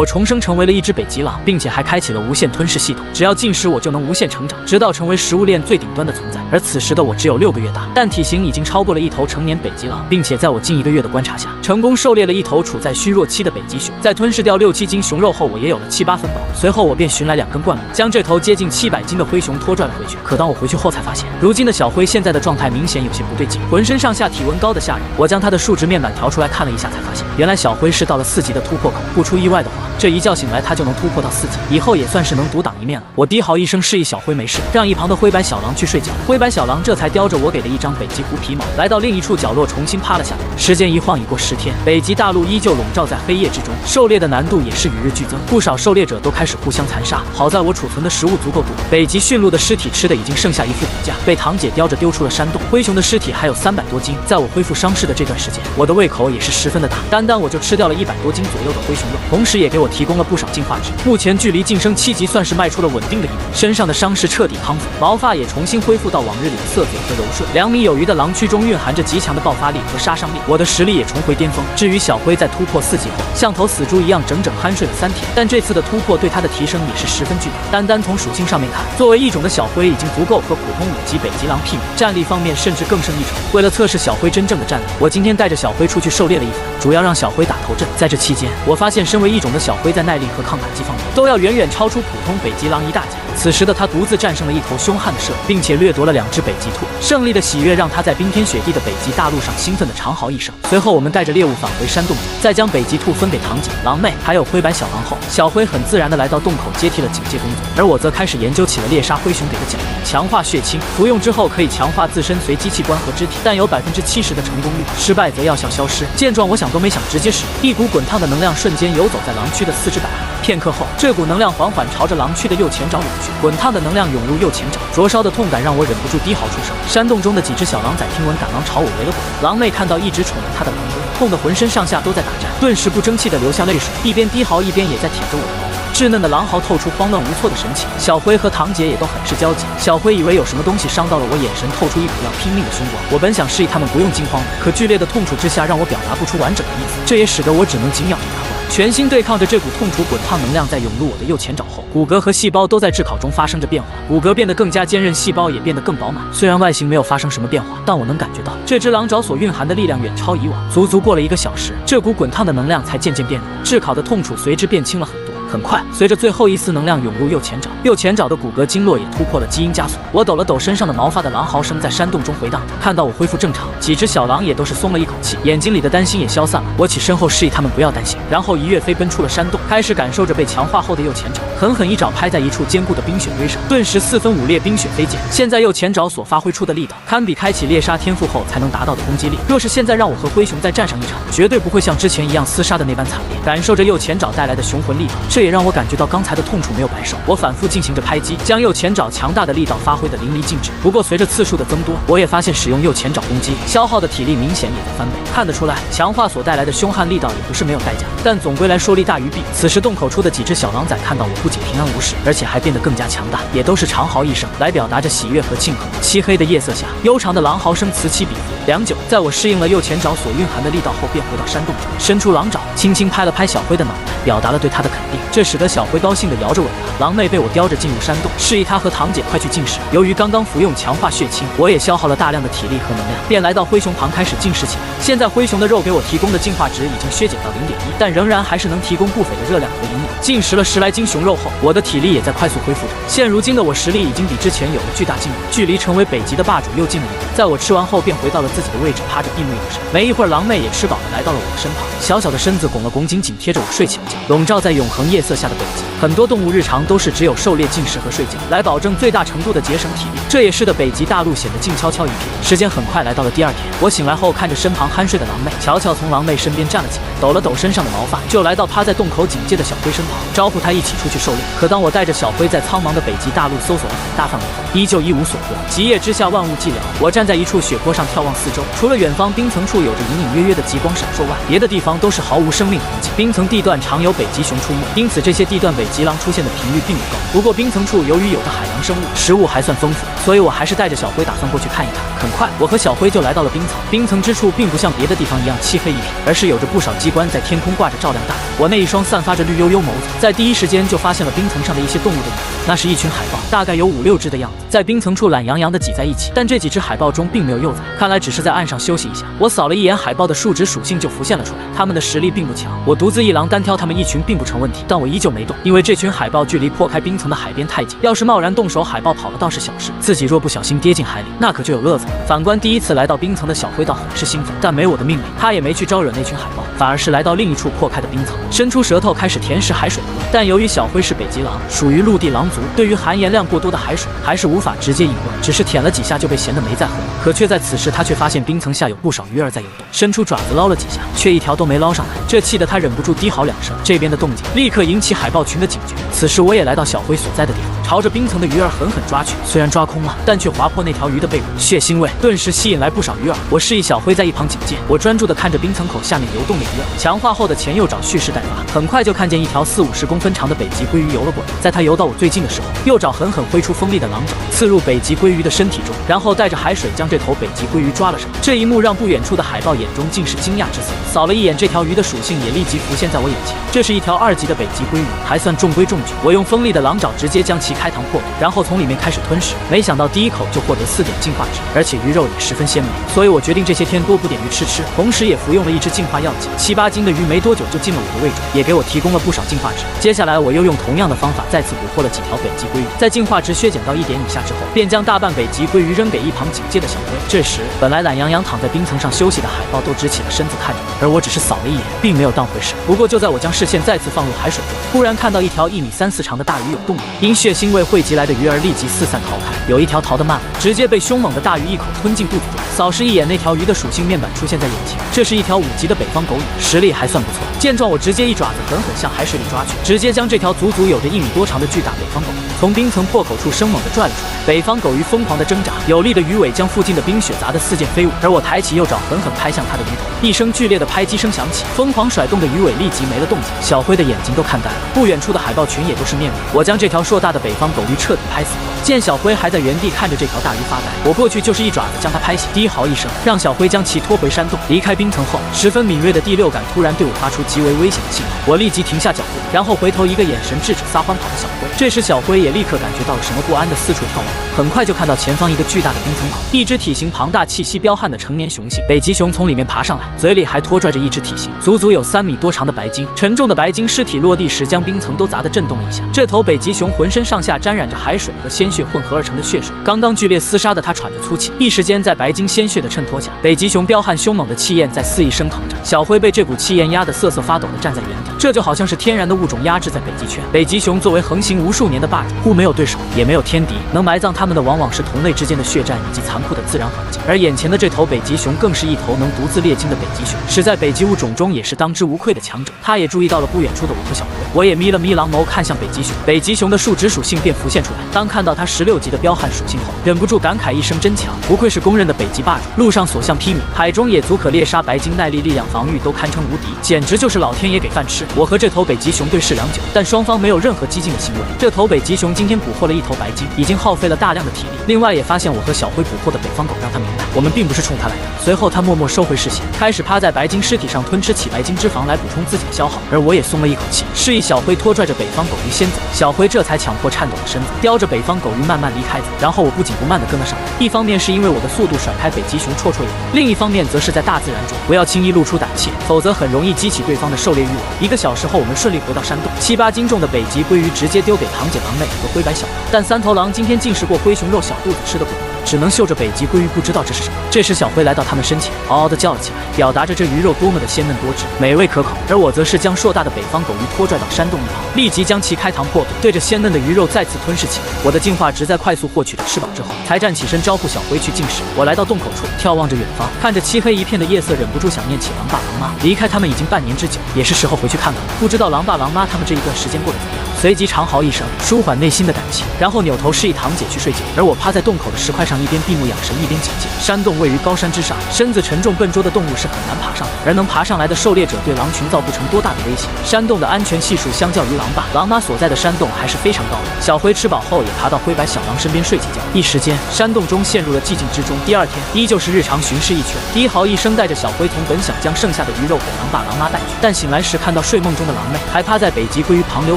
我重生成为了一只北极狼，并且还开启了无限吞噬系统，只要进食我就能无限成长，直到成为食物链最顶端的存在。而此时的我只有6个月大，但体型已经超过了一头成年北极狼，并且在我近1个月的观察下，成功狩猎了一头处在虚弱期的北极熊。在吞噬掉6、7斤熊肉后，我也有了7、8分饱。随后我便寻来2根灌木，将这头接近700斤的灰熊拖拽了回去。可当我回去后才发现，如今的小灰现在的状态明显有些不对劲，浑身上下体温高的吓人。我将它的数值面板调出来看了一下，才发现原来小灰是到了4级的突破口。不出意外的话，这一觉醒来它就能突破到4级，以后也算是能独当一面了。我低嚎一声示意小灰没事，让一旁的灰白小狼去睡觉。灰白小狼这才叼着我给的一张北极狐皮毛，来到另一处角落重新趴了下来。时间一晃已过10天，北极大陆依旧笼罩在黑夜之中，狩猎的难度也是与日俱增，不少狩猎者都开始互相残杀。好在我储存的食物足够多，北极驯鹿的尸体吃的已经剩下一副骨架，被堂姐叼着丢出了山洞。灰熊的尸体还有300多斤，在我恢复伤势的这段时间，我的胃口也是十分的大，单我就吃掉了100多斤左右的灰熊肉，同时也给我提供了不少进化值。目前距离晋升7级算是迈出了稳定的一步，身上的伤势彻底康复，毛发也重新恢复到往日里的色泽和柔顺。2米有余的狼躯中蕴含着极强的爆发力和杀伤力，我的实力也重回巅峰。至于小灰在突破4级后，像头死猪一样整整酣睡了3天，但这次的突破对它的提升也是十分巨大。单从属性上面看，作为异种的小灰已经足够和普通5级北极狼媲美，战力方面甚至更胜一筹。为了测试小灰真正的战力，我今天带着小灰出去狩猎了一番，主要让小灰打头阵。在这期间，我发现身为异种的小灰在耐力和抗打击方面都要远远超出普通北极狼一大截。此时的他独自战胜了一头凶悍的射，并且掠夺了2只北极兔。胜利的喜悦让他在冰天雪地的北极大陆上兴奋地长嚎一声。随后我们带着猎物返回山洞中，在将北极兔分给堂姐、狼妹还有灰白小狼后，小灰很自然地来到洞口接替了警戒工作，而我则开始研究起了猎杀灰熊给的奖励——强化血清。服用之后可以强化自身随机器官和肢体，但有70%的成功率，失败则药效消失。见状，我想都没想直接使用，一股滚烫的能量瞬间游走在狼躯的4肢百骸。片刻后，这股能量缓缓朝着狼躯的右前爪涌去，滚烫的能量涌入右前爪，灼烧的痛感让我忍不住低嚎出声。山洞中的几只小狼崽听闻赶忙朝我围了过来，狼妹看到一直宠着它的狼哥，痛得浑身上下都在打颤，顿时不争气的流下泪水，一边低嚎一边也在舔着我的毛发。稚嫩的狼嚎透出慌乱无措的神情，小灰和堂姐也都很是焦急。小灰以为有什么东西伤到了我，眼神透出一股要拼命的凶光。我本想示意他们不用惊慌，可剧烈的痛楚之下让我表达不出完整的意思，这也使得我只能紧咬着牙关，全心对抗着这股痛楚。滚烫能量在涌入我的右前爪后，骨骼和细胞都在炙烤中发生着变化，骨骼变得更加坚韧，细胞也变得更饱满。虽然外形没有发生什么变化，但我能感觉到这只狼爪所蕴含的力量远超以往。足足过了1个小时，这股滚烫的能量才渐渐变弱，炙烤的痛楚随之变轻了很多。很快，随着最后一丝能量涌入右前爪，右前爪的骨骼经络也突破了基因加速。我抖了抖身上的毛发的狼嚎声在山洞中回荡着。看到我恢复正常，几只小狼也都是松了一口气，眼睛里的担心也消散了。我起身后示意他们不要担心，然后一跃飞奔出了山洞，开始感受着被强化后的右前爪，狠狠一爪拍在一处坚固的冰雪堆上，顿时4分5裂，冰雪飞溅。现在右前爪所发挥出的力道，堪比开启猎杀天赋后才能达到的攻击力。若是现在让我和灰熊再战上一场，绝对不会像之前一样厮杀的那般惨烈。感受着右前爪带来的雄浑力道，这也让我感觉到刚才的痛楚没有白受。我反复进行着拍击，将右前爪强大的力道发挥得淋漓尽致。不过随着次数的增多，我也发现使用右前爪攻击消耗的体力明显也在翻倍。看得出来，强化所带来的凶悍力道也不是没有代价，但总归来说利大于弊。此时洞口出的几只小狼崽看到我不仅平安无事，而且还变得更加强大，也都是长嚎一声来表达着喜悦和庆贺。漆黑的夜色下，悠长的狼嚎声此起彼伏。良久，在我适应了右前爪所蕴含的力道后，便回到山洞中，伸出狼爪，轻轻拍了拍小灰的脑袋，表达了对他的肯定。这使得小灰高兴地摇着尾巴。狼妹被我叼着进入山洞，示意她和堂姐快去进食。由于刚刚服用强化血清，我也消耗了大量的体力和能量，便来到灰熊旁开始进食起来。现在灰熊的肉给我提供的进化值已经削减到0.1，但仍然还是能提供不菲的热量和营养。进食了10来斤熊肉后，我的体力也在快速恢复着。现如今的我实力已经比之前有了巨大进步，距离成为北极的霸主又近了一步。在我吃完后，便回到了自己的位置，趴着闭目养神。没一会儿，狼妹也吃饱了，来到了我的身旁，小小的身子拱了拱，紧贴着我睡起了觉。笼罩在永恒夜色下的北极，很多动物日常都是只有狩猎、进食和睡觉，来保证最大程度的节省体力。这也使得北极大陆显得静悄悄一片。时间很快来到了第2天，我醒来后看着身旁酣睡的狼妹，悄悄从狼妹身边站了起来，抖了抖身上的毛发，就来到趴在洞口警戒的小灰身旁，招呼他一起出去狩猎。可当我带着小灰在苍茫的北极大陆搜索了很大范围后，依旧一无所获。极夜之下，万物寂寥，我站在一处雪坡上眺望四周，除了远方冰层处有着隐隐约约的极光闪烁外，别的地方都是毫无生命痕迹。冰层地段常有北极熊出没，因此这些地段北极极狼出现的频率并不高。不过冰层处由于有着海洋生物，食物还算丰富，所以我还是带着小辉打算过去看一看。很快，我和小辉就来到了冰层。冰层之处并不像别的地方一样漆黑一片，而是有着不少机关在天空挂着照亮大海。我那一双散发着绿油油眸子，在第一时间就发现了冰层上的一些动物的影子，那是一群海豹，大概有5、6只的样子，在冰层处懒洋洋地挤在一起。但这几只海豹中并没有幼崽，看来只是在岸上休息一下。我扫了一眼海豹的数值属性就浮现了出来，它们的实力并不强，我独自一狼单挑它们一群并不成问题。但我依旧没动，因为这群海豹距离破开冰层的海边太近，要是贸然动手，海豹跑了倒是小事，自己若不小心跌进海里，那可就有乐子了。反观第一次来到冰层的小辉倒很是兴奋，但没我的命令，他也没去招惹那群海豹，反而是来到另一处破开的冰层，伸出舌头开始舔舐海水喝。但由于小辉是北极狼，属于陆地狼族，对于含盐量过多的海水还是无法直接饮用，只是舔了几下就被咸得没再喝。可却在此时，他却发现冰层下有不少鱼儿在游动，伸出爪子捞了几下，却一条都没捞上来，这气得他忍不住低嚎2声。这边的动静立刻引起海豹群的警觉。此时我也来到小辉所在的地方，朝着冰层的鱼儿狠狠抓去，虽然抓空了，但却划破那条鱼的背骨，血腥味顿时吸引来不少鱼儿。我示意小辉在一旁警戒，我专注地看着冰层口下面游动的鱼儿，强化后的前右爪蓄势待发，很快就看见一条40、50公分长的北极鲑鱼游了过来。在它游到我最近的时候，右爪狠狠挥出锋利的狼爪，刺入北极鲑鱼的身体中，然后带着海水将这头北极鲑鱼抓了上来。这一幕让不远处的海豹眼中尽是惊讶之色，扫了一眼这条鱼的属性也立即浮现在我眼前，这是一条2级的北极鲑鱼，还算中规中矩。我用锋利的狼爪直接将其开膛破肚，然后从里面开始吞食。没想到第一口就获得4点进化值，而且鱼肉也十分鲜美，所以我决定这些天多捕点鱼吃，同时也服用了一支进化药剂。7、8斤的鱼没多久就进了我的胃中，也给我提供了不少进化值。接下来我又用同样的方法再次捕获了几条北极鲑鱼，在进化值削减到1点以下之后，便将大半北极鲑鱼扔给一旁警戒的小辉。这时，本来懒洋洋躺在冰层上休息的海豹都直起了身子看着我，而我只是扫了一眼，并没有当回事。不过就在我将视线再次放入海水中，忽然看到一条1米3、4长的大鱼有动静，因血腥味汇集来的鱼儿立即四散逃开，有一条逃得慢了，直接被凶猛的大鱼一口吞进肚子中。扫视一眼那条鱼的属性面板出现在眼前，这是一条5级的北方狗鱼，实力还算不错。见状，我直接一爪子狠狠向海水里抓去，直接将这条足足有着1米多长的巨大北方狗鱼从冰层破口处生猛地拽了出来。北方狗鱼疯狂地挣扎，有力的鱼尾将附近的冰雪砸得四溅飞舞，而我抬起右爪狠狠拍向它的鱼头，一声剧烈的拍击声响起，疯狂甩动的鱼尾立即没了动静。小辉的眼睛都看呆了，不远处的海豹群也都是面懵。我将这条硕大的北方狗鱼彻底拍死后，见小辉还在原地看着这条大鱼发呆，我过去就是一爪子将它拍醒，低嚎一声，让小辉将其拖回山洞。离开冰层后，十分敏锐的第6感突然对我发出极为危险的信号，我立即停下脚步，然后回头一个眼神制止撒欢跑的小辉。这时小辉也立刻感觉到了什么不安的四处眺望，很快就看到前方一个巨大的冰层口，一只体型庞大、气息彪悍的成年雄性北极熊从里面爬上来，嘴里还拖拽着一只体型足足有3米多长的白鲸。沉重的白鲸尸体落地时，将冰层都砸得震动了一下。这头北极熊浑身上下沾染着海水和鲜血混合而成的血水，刚刚剧烈厮杀的它喘着粗气，一时间在白鲸鲜血的衬托下，北极熊彪悍凶猛的气焰在肆意升腾着。小辉被这股气焰压得瑟瑟发抖地站在原地，这就好像是天然的物种压制在北极圈。北极熊作为横行无数年的霸主，忽没有对手，也没有天敌，能埋葬他们的往往是同类之间的血战以及残酷的自然环境。而眼前的这头北极熊更是一头能独自猎鲸的北极熊，是在北极物种中也是当之无愧的强者。他也注意到了不远处的我和小辉，我也眯了眯狼眸看向北极熊，北极熊的数值属性便浮现出来。当看到它16级的彪悍属性后，忍不住感慨一声真强，不愧是公认的北极霸主，陆上所向披靡，海中也足可猎杀。白鲸耐力、力量、防御都堪称无敌，简直就是老天爷给饭吃。我和这头北极熊对视良久，但双方没有任何激进的行为。这头北极熊今天捕获了一头白鲸，已经耗费了大量的体力，另外也发现我和小辉捕获的北方狗，让他明白我们并不是冲他来的。随后他默默收回视线，开始趴在白鲸尸体上吞吃起白鲸脂肪来补充自己的消耗，而我也松了一口气，示意小辉拖拽着北方狗鱼先走。小辉这才强迫颤抖的身子，叼着北方狗鱼慢慢离开走。然后我不紧不慢地跟了上来，一方面是因为我的速度甩开北极熊绰绰有余，另一方面则是在大自然中不要轻易露出胆怯，否则很容易激起对方的狩猎欲望。1个小时后，我们顺利回到山洞，7、8斤重的北极鲑鱼直接丢给堂姐狼妹和灰白小狼，但3头狼今天竟是过灰熊肉小肚子吃的滚，只能嗅着北极鲑鱼不知道这是什么。这时小辉来到他们身前，嗷嗷地叫了起来，表达着这鱼肉多么的鲜嫩多汁、美味可口。而我则是将硕大的北方狗鱼拖拽到山洞一旁，立即将其开膛破肚，对着鲜嫩的鱼肉再次吞噬起来。我的进化值在快速获取了吃饱之后，才站起身招呼小辉去进食。我来到洞口处，眺望着远方，看着漆黑一片的夜色，忍不住想念起狼爸狼妈。离开他们已经半年之久，也是时候回去看看了。不知道狼爸狼妈他们这一段时间过得怎么样。随即长嚎一声，舒缓内心的胆气，然后扭头示意堂姐去睡觉。而我趴在洞口的石块上，一边闭目养神，一边警戒。山洞位于高山之上，身子沉重笨拙的动物是很难爬上的，而能爬上来的狩猎者对狼群造不成多大的威胁。山洞的安全系数相较于狼爸、狼妈所在的山洞还是非常高的。小辉吃饱后也爬到灰白小狼身边睡起觉。一时间，山洞中陷入了寂静之中。第二天依旧是日常巡视一圈，低嚎一声带着小辉从本想将剩下的鱼肉给狼爸、狼妈带去，但醒来时看到睡梦中的狼妹还趴在北极鲑鱼旁流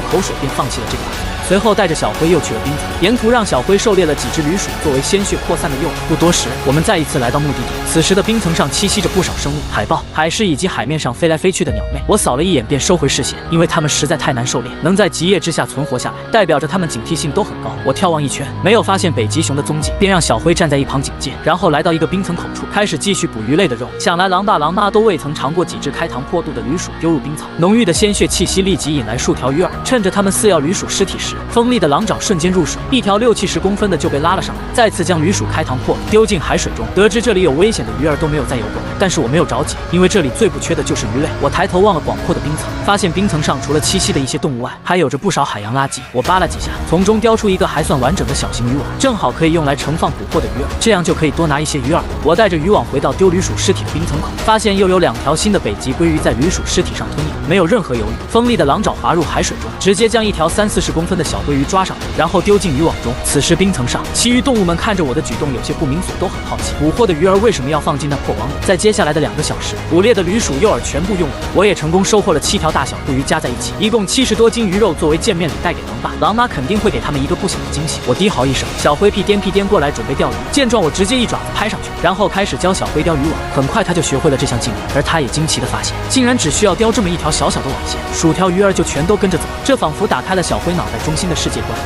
口水，便放弃了这个打算。随后带着小辉又去了冰层，沿途让小辉狩猎了几只旅鼠作为鲜血扩散的诱饵。不多时，我们再一次来到目的地。此时的冰层上栖息着不少生物，海豹、海狮以及海面上飞来飞去的鸟类。我扫了一眼便收回视线，因为它们实在太难狩猎，能在极夜之下存活下来，代表着它们警惕性都很高。我眺望一圈，没有发现北极熊的踪迹，便让小辉站在一旁警戒，然后来到一个冰层口处，开始继续捕鱼类的肉。想来狼爸狼妈都未曾尝过几只开膛破肚的旅鼠丢入冰槽，浓郁的鲜血气息立即引来数条鱼饵。趁着它们饲咬旅鼠尸体时，锋利的狼爪瞬间入水，一条6、70公分的就被拉了上来，再次将旅鼠开膛破丢进海水中。得知这里有危险的鱼儿都没有再游过来，但是我没有着急，因为这里最不缺的就是鱼类。我抬头望了广阔的冰层，发现冰层上除了栖息的一些动物外，还有着不少海洋垃圾。我扒拉几下，从中叼出一个还算完整的小型渔网，正好可以用来盛放捕获的鱼饵，这样就可以多拿一些鱼饵。我带着渔网回到丢旅鼠尸体的冰层口，发现又有2条新的北极鲑鱼在旅鼠尸体上吞咬，没有任何犹豫，锋利的狼爪滑入海水中，直接将一条30、40公分的小鲑鱼抓上来，然后丢进渔网中。此时冰层上，其余动物们看着我的举动有些不明所，都很好奇捕获的鱼儿为什么要放进那破网里。在接下来的2个小时，捕猎的旅鼠诱饵全部用完，我也成功收获了7条大小鲑鱼，加在一起，一共70多斤鱼肉作为见面礼带给狼爸、狼妈，肯定会给他们一个不小的惊喜。我低嚎一声，小灰屁颠过来准备钓鱼，见状我直接一爪子拍上去，然后开始教小灰叼渔网。很快他就学会了这项技能，而他也惊奇地发现，竟然只需要叼这么一条小小的网线，薯条鱼儿就全都跟着走。这仿佛打开了小灰脑袋中心的世界观。